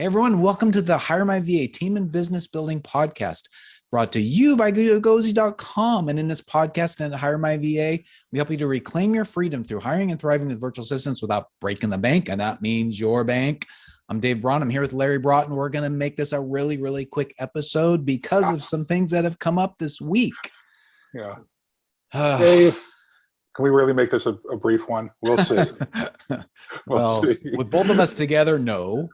Hey everyone, welcome to the HireMyVA Team and Business Building Podcast, brought to you by Gogozy.com. And in this podcast and at HireMyVA, we help you to reclaim your freedom through hiring and thriving with virtual assistants without breaking the bank, and that means your bank. I'm Dave Braun. I'm here with Larry Broughton. We're going to make this a really quick episode because of some things that have come up this week. Yeah. Dave, can we really make this a brief one? We'll see. Well, with both of us together, no.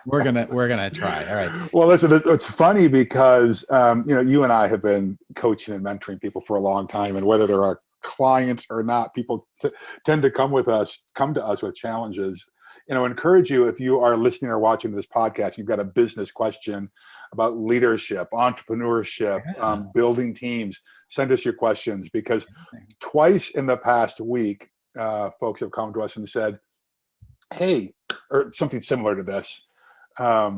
we're gonna try. All right. Well, listen, it's funny because you and I have been coaching and mentoring people for a long time, and whether they're our clients or not, people tend to come to us with challenges. Encourage you, if you are listening or watching this podcast, you've got a business question about leadership, entrepreneurship, building teams, send us your questions, because twice in the past week, folks have come to us and said, hey, or something similar to this. I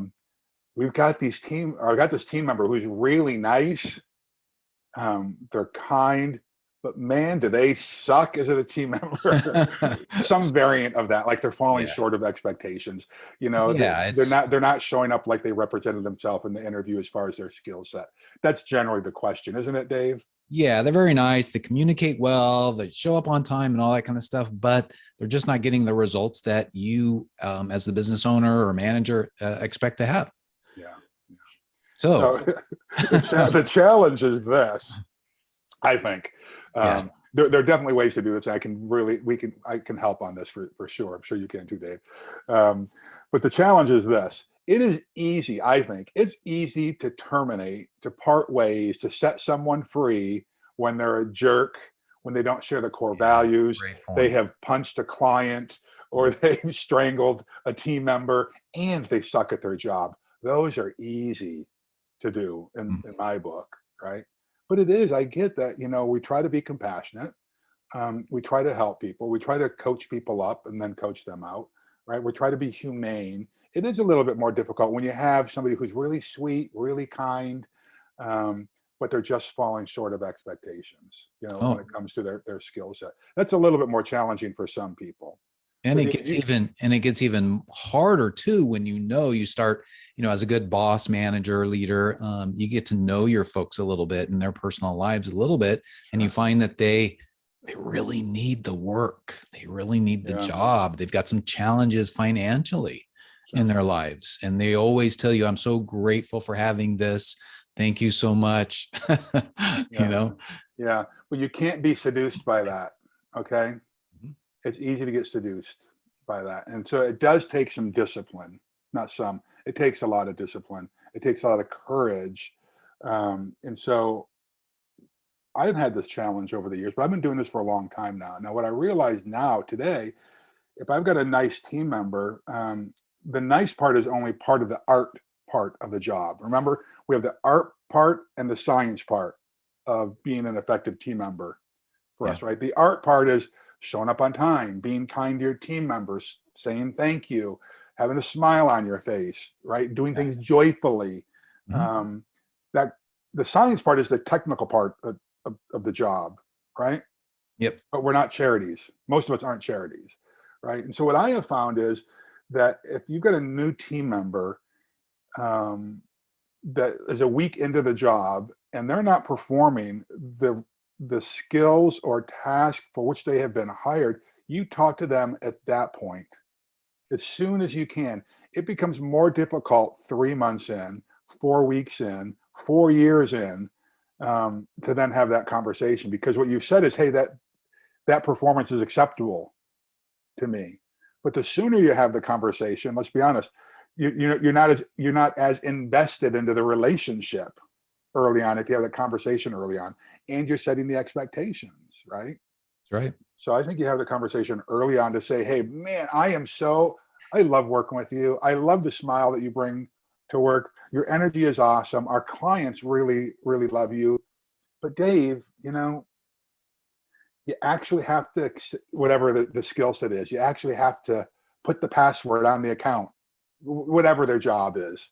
got this team member who's really nice. They're kind, but man, do they suck as a team member? Some variant of that, like they're falling short of expectations. They're not showing up like they represented themselves in the interview as far as their skill set. That's generally the question, isn't it, Dave? Yeah, they're very nice. They communicate well. They show up on time and all that kind of stuff, but they're just not getting the results that you, as the business owner or manager, expect to have. Yeah. So the challenge is this, I think. There are definitely ways to do this. I can help on this for sure. I'm sure you can too, Dave. But the challenge is this. It is easy, I think. It's easy to terminate, to part ways, to set someone free when they're a jerk, when they don't share the core values, they have punched a client, or they've strangled a team member, and they suck at their job. Those are easy to do in my book, right? But it is, I get that, we try to be compassionate. We try to help people. We try to coach people up and then coach them out, right? We try to be humane. It is a little bit more difficult when you have somebody who's really sweet, really kind, but they're just falling short of expectations, when it comes to their skill set. That's a little bit more challenging for some people. And it gets even harder too when you start, as a good boss, manager, leader, you get to know your folks a little bit and their personal lives a little bit, and you find that they really need the work. They really need the job. They've got some challenges financially in their lives, and they always tell you, I'm so grateful for having this. Thank you so much. Yeah. Well, you can't be seduced by that. Okay. It's easy to get seduced by that. And so it does take some discipline, it takes a lot of discipline. It takes a lot of courage. And so I've had this challenge over the years, but I've been doing this for a long time now. Now, what I realize now today, if I've got a nice team member, the nice part is only part of the art part of the job. Remember, we have the art part and the science part of being an effective team member for us, right? The art part is showing up on time, being kind to your team members, saying thank you, having a smile on your face, right? Doing things joyfully. That the science part is the technical part of the job, right? Yep. But we're not charities. Most of us aren't charities, right? And so what I have found is that if you've got a new team member that is a week into the job and they're not performing the skills or task for which they have been hired, you talk to them at that point as soon as you can. It becomes more difficult 3 months in, 4 weeks in, 4 years in, to then have that conversation, because what you've said is, hey, that performance is acceptable to me. But the sooner you have the conversation, let's be honest, you're not as invested into the relationship early on if you have the conversation early on, and you're setting the expectations, right? That's right. So I think you have the conversation early on to say, hey, man, I love working with you. I love the smile that you bring to work. Your energy is awesome. Our clients really, really love you. But Dave, you actually have to, whatever the skill set is, you actually have to put the password on the account, whatever their job is.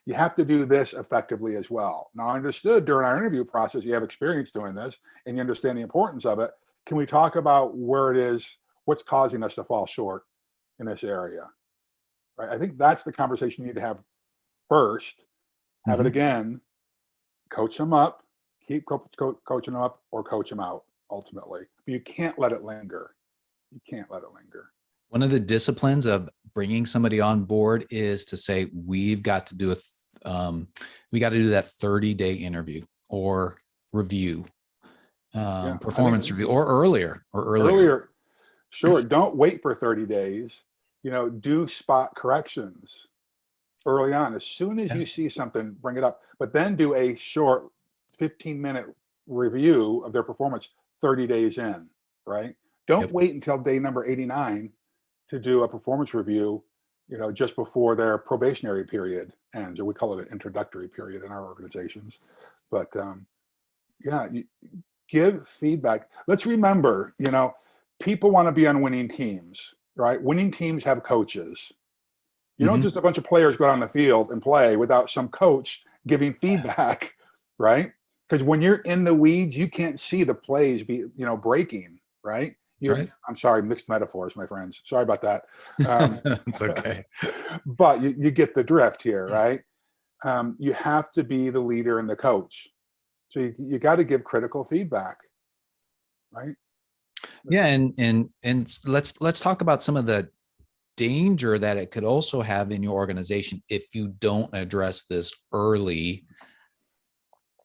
You have to do this effectively as well. Now, I understood during our interview process, you have experience doing this and you understand the importance of it. Can we talk about where it is, what's causing us to fall short in this area? right? I think that's the conversation you need to have first. Have it again, coach them up, keep coaching them up, or coach them out ultimately. But you can't let it linger. You can't let it linger. One of the disciplines of bringing somebody on board is to say, we've got to do we got to do that 30-day interview or review, performance review, or earlier. Sure. Don't wait for 30 days. Do spot corrections early on. As soon as you see something, bring it up, but then do a short 15-minute review of their performance 30 days in, right? Don't wait until day number 89 to do a performance review, just before their probationary period ends, or we call it an introductory period in our organizations. But you give feedback. Let's remember, people want to be on winning teams, right? Winning teams have coaches. You don't just a bunch of players go out on the field and play without some coach giving feedback, right? Because when you're in the weeds, you can't see the plays breaking, right? Right. I'm sorry, mixed metaphors, my friends. Sorry about that. It's okay. But you get the drift here, right? You have to be the leader and the coach. So you got to give critical feedback, right? Yeah, and let's talk about some of the danger that it could also have in your organization if you don't address this early.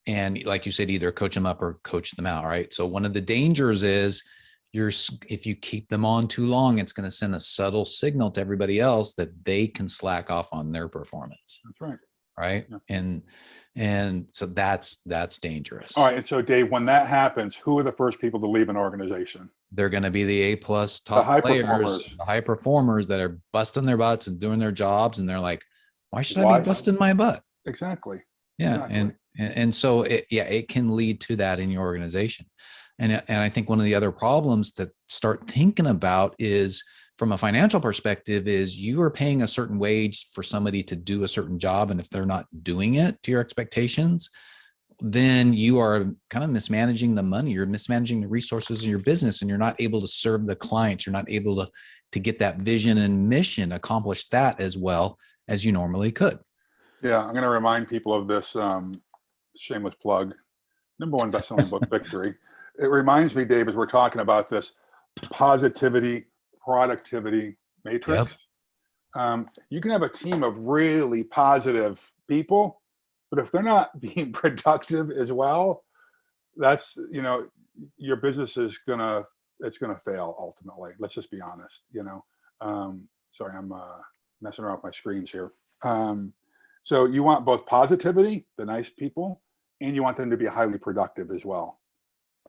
And like you said, either coach them up or coach them out, right? So one of the dangers is if you keep them on too long, it's going to send a subtle signal to everybody else that they can slack off on their performance. That's right. Right. Yeah. And so that's dangerous. All right. And so Dave, when that happens, who are the first people to leave an organization? They're going to be the A+ top players, the high performers that are busting their butts and doing their jobs. And they're like, why should I be busting my butt? Exactly. Yeah. Exactly. And so it can lead to that in your organization. And I think one of the other problems to start thinking about is, from a financial perspective, is you are paying a certain wage for somebody to do a certain job. And if they're not doing it to your expectations, then you are kind of mismanaging the money. You're mismanaging the resources in your business, and you're not able to serve the clients. You're not able to get that vision and mission, accomplish that as well as you normally could. Yeah. I'm going to remind people of this shameless plug, #1 best-selling book, Victory. It reminds me, Dave, as we're talking about this positivity, productivity matrix. You can have a team of really positive people, but if they're not being productive as well, that's, your business is it's gonna fail ultimately. Let's just be honest. Sorry, I'm messing around with my screens here. So you want both positivity, the nice people, and you want them to be highly productive as well,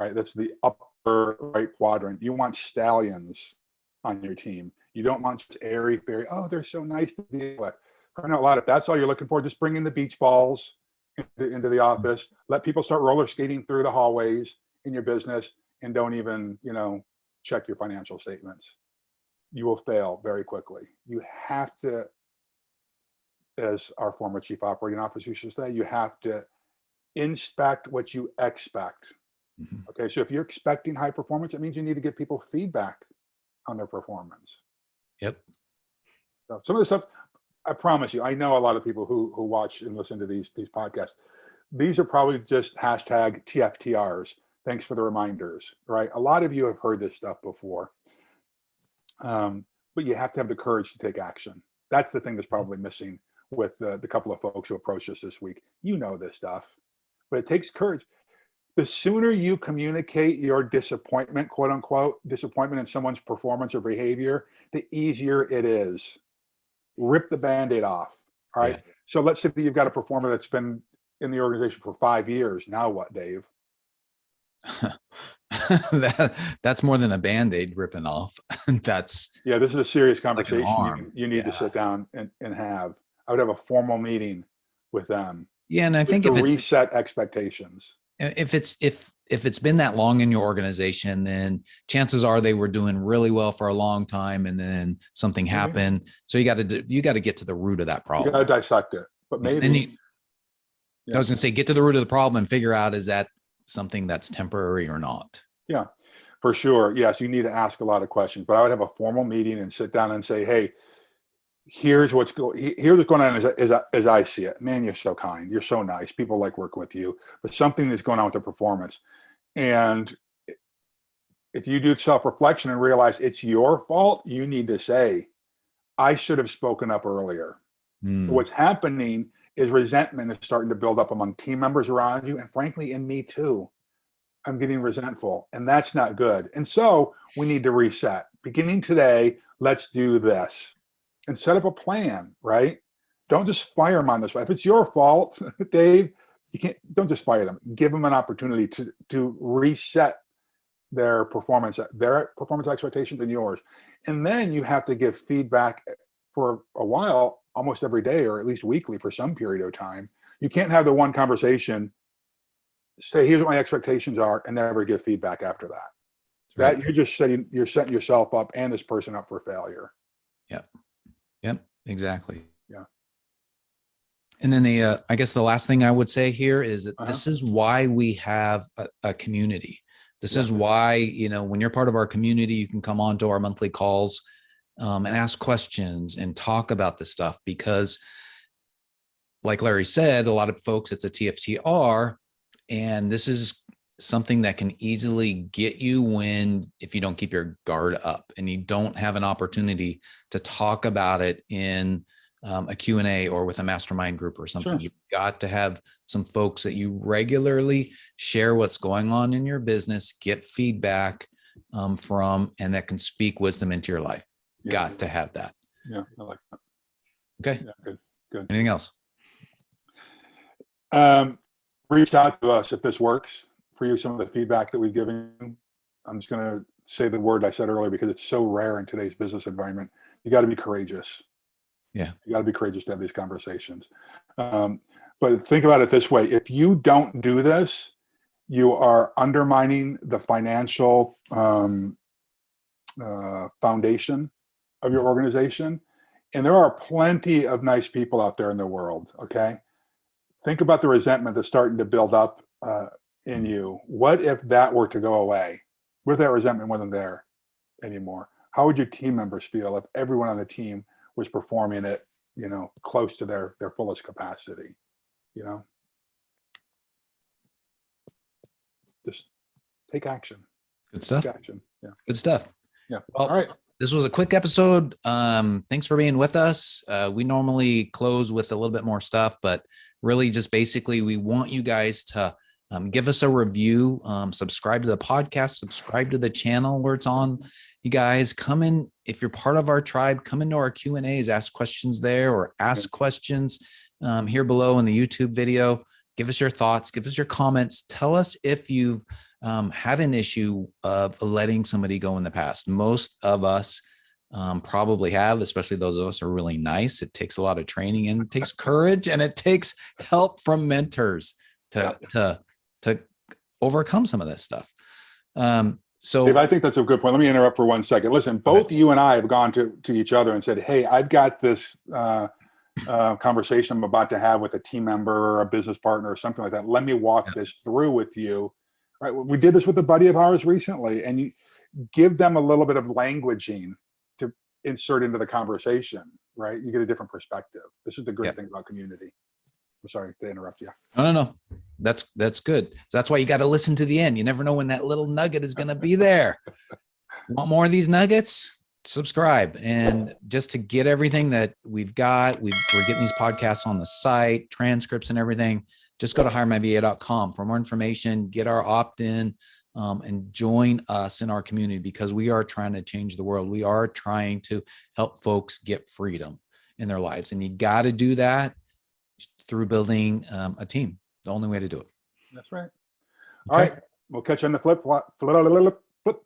right? That's the upper right quadrant. You want stallions on your team. You don't want just airy fairy. Oh, they're so nice to deal with. Crying out loud, if that's all you're looking for, just bring in the beach balls into the office. Let people start roller skating through the hallways in your business, and don't even, check your financial statements. You will fail very quickly. You have to, as our former chief operating officer used to say, you have to inspect what you expect. Okay, so if you're expecting high performance, it means you need to give people feedback on their performance. Yep. So some of the stuff, I promise you, I know a lot of people who watch and listen to these podcasts. These are probably just hashtag TFTRs. Thanks for the reminders, right? A lot of you have heard this stuff before, but you have to have the courage to take action. That's the thing that's probably missing with the couple of folks who approached us this week. You know this stuff, but it takes courage. The sooner you communicate your disappointment, quote unquote, disappointment in someone's performance or behavior, the easier it is. Rip the Band-Aid off. All right. Yeah. So let's say that you've got a performer that's been in the organization for 5 years. Now what, Dave? That's more than a Band-Aid ripping off. This is a serious conversation like you need to sit down and have. I would have a formal meeting with them. Yeah. And I think to reset expectations. If it's been that long in your organization, then chances are they were doing really well for a long time, and then something happened. So you got to get to the root of that problem. You got to dissect it. But maybe I was going to say, get to the root of the problem and figure out, is that something that's temporary or not? Yeah, for sure. Yes, you need to ask a lot of questions. But I would have a formal meeting and sit down and say, hey, here's what's going on as I see it. Man, you're so kind. You're so nice. People like working with you, but something is going on with the performance. And if you do self-reflection and realize it's your fault, you need to say, I should have spoken up earlier. What's happening is resentment is starting to build up among team members around you. And frankly, in me too, I'm getting resentful, and that's not good. And so we need to reset. Beginning today, let's do this and set up a plan, right? Don't just fire them on this way. If it's your fault, Dave, don't just fire them. Give them an opportunity to reset their performance expectations and yours. And then you have to give feedback for a while, almost every day, or at least weekly for some period of time. You can't have the one conversation, say, here's what my expectations are, and never give feedback after that. Right. That you're setting yourself up and this person up for failure. Yep. Exactly. Yeah. And then I guess the last thing I would say here is that this is why we have a community. This is why, when you're part of our community, you can come on to our monthly calls and ask questions and talk about this stuff, because like Larry said, a lot of folks, it's a TFTR, and this is something that can easily get you if you don't keep your guard up and you don't have an opportunity to talk about it in a Q&A or with a mastermind group or something. Sure. You've got to have some folks that you regularly share what's going on in your business, get feedback from, and that can speak wisdom into your life. Yeah. Got to have that. Yeah, I like that. Okay. Yeah, good. Anything else? Reach out to us if this works for you, some of the feedback that we've given you. I'm just going to say the word I said earlier because it's so rare in today's business environment. You got to be courageous. Yeah. You got to be courageous to have these conversations. But think about it this way. If you don't do this, you are undermining the financial foundation of your organization. And there are plenty of nice people out there in the world, okay? Think about the resentment that's starting to build up in you. What if that were to go away? What if that resentment wasn't there anymore? How would your team members feel if everyone on the team was performing at, close to their fullest capacity? Just take action. Good stuff. Take action. Yeah. Good stuff. Yeah. Well, all right. This was a quick episode. Thanks for being with us. We normally close with a little bit more stuff, but really just basically we want you guys to give us a review, subscribe to the podcast, subscribe to the channel where it's on. You guys come in, if you're part of our tribe, come into our Q&As, ask questions there, or ask questions here below in the YouTube video. Give us your thoughts, give us your comments. Tell us if you've had an issue of letting somebody go in the past. Most of us probably have, especially those of us who are really nice. It takes a lot of training and it takes courage and it takes help from mentors to overcome some of this stuff. So Dave, I think that's a good point. Let me interrupt for 1 second. Listen, both you and I have gone to each other and said, hey, I've got this conversation I'm about to have with a team member or a business partner or something like that. Let me walk this through with you. Right? We did this with a buddy of ours recently, and you give them a little bit of languaging to insert into the conversation, right? You get a different perspective. This is the great thing about community. I'm sorry to interrupt you. No. That's good. So that's why you got to listen to the end. You never know when that little nugget is going to be there. Want more of these nuggets? Subscribe. And just to get everything that we've got, we're getting these podcasts on the site, transcripts and everything. Just go to HireMyVA.com for more information, get our opt-in, and join us in our community, because we are trying to change the world. We are trying to help folks get freedom in their lives. And you got to do that through building a team. The only way to do it. That's right. All right. We'll catch you on the flip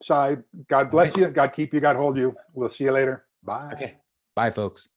side. God bless you. God keep you. God hold you. We'll see you later. Bye. Okay. Bye, folks.